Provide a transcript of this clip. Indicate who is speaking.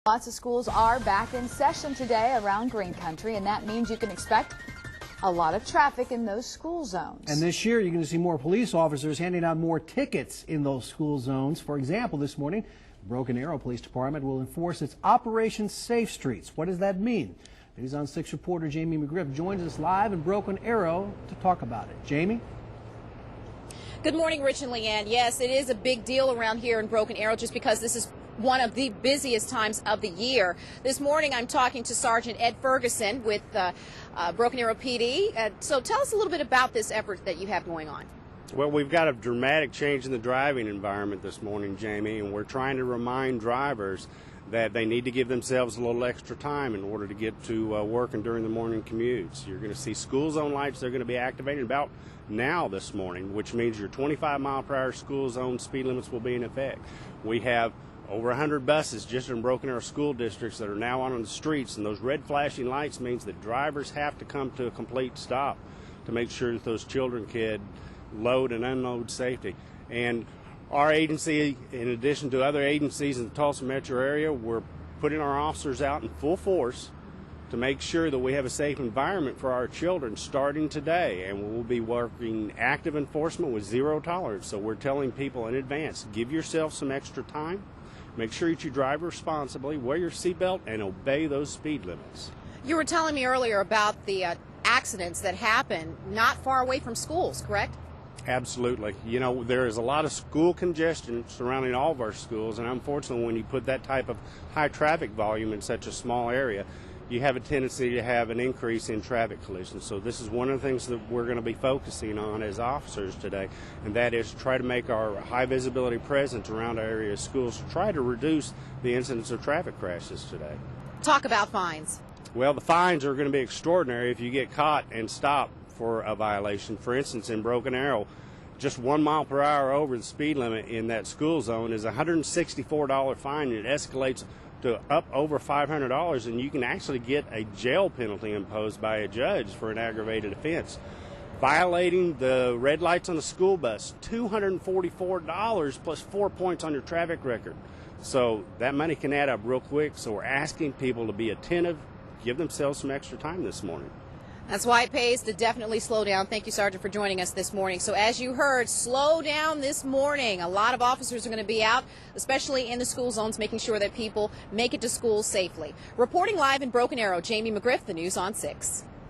Speaker 1: Lots of schools are back in session today around Green Country, and that means you can expect a lot of traffic in those school zones.
Speaker 2: And this year, you're going to see more police officers handing out more tickets in those school zones. For example, this morning, Broken Arrow Police Department will enforce its Operation Safe Streets. What does that mean? News on 6 reporter Jamie McGriff joins us live in Broken Arrow to talk about it. Jamie?
Speaker 3: Good morning, Rich and Leanne. Yes, it is a big deal around here in Broken Arrow just because this is one of the busiest times of the year. This morning I'm talking to Sergeant Ed Ferguson with Broken Arrow PD. So tell us a little bit about this effort that you have going on.
Speaker 4: Well, we've got a dramatic change in the driving environment this morning, Jamie, and we're trying to remind drivers that they need to give themselves a little extra time in order to get to work and during the morning commutes. You're going to see school zone lights. They're going to be activated about now this morning, which means your 25-mile-per-hour school zone speed limits will be in effect. We have over 100 buses just in Broken Arrow school districts that are now on the streets, and those red flashing lights means that drivers have to come to a complete stop to make sure that those children can load and unload safely. And our agency, in addition to other agencies in the Tulsa metro area, we're putting our officers out in full force to make sure that we have a safe environment for our children starting today. And we'll be working active enforcement with zero tolerance. So we're telling people in advance, give yourself some extra time. Make sure that you drive responsibly, wear your seatbelt, and obey those speed limits.
Speaker 3: You were telling me earlier about the accidents that happen not far away from schools, correct?
Speaker 4: Absolutely. You know, there is a lot of school congestion surrounding all of our schools, and unfortunately when you put that type of high traffic volume in such a small area, you have a tendency to have an increase in traffic collisions. So this is one of the things that we're going to be focusing on as officers today, and that is to try to make our high visibility presence around our area of schools to try to reduce the incidence of traffic crashes today.
Speaker 3: Talk about fines.
Speaker 4: Well, the fines are going to be extraordinary if you get caught and stopped for a violation. For instance, in Broken Arrow, just 1 mile per hour over the speed limit in that school zone is a $164 fine. It escalates to up over $500, and you can actually get a jail penalty imposed by a judge for an aggravated offense. Violating the red lights on the school bus, $244 plus 4 points on your traffic record. So that money can add up real quick, so we're asking people to be attentive, give themselves some extra time this morning.
Speaker 3: That's why it pays to definitely slow down. Thank you, Sergeant, for joining us this morning. So as you heard, slow down this morning. A lot of officers are going to be out, especially in the school zones, making sure that people make it to school safely. Reporting live in Broken Arrow, Jamie McGriff, the News on 6.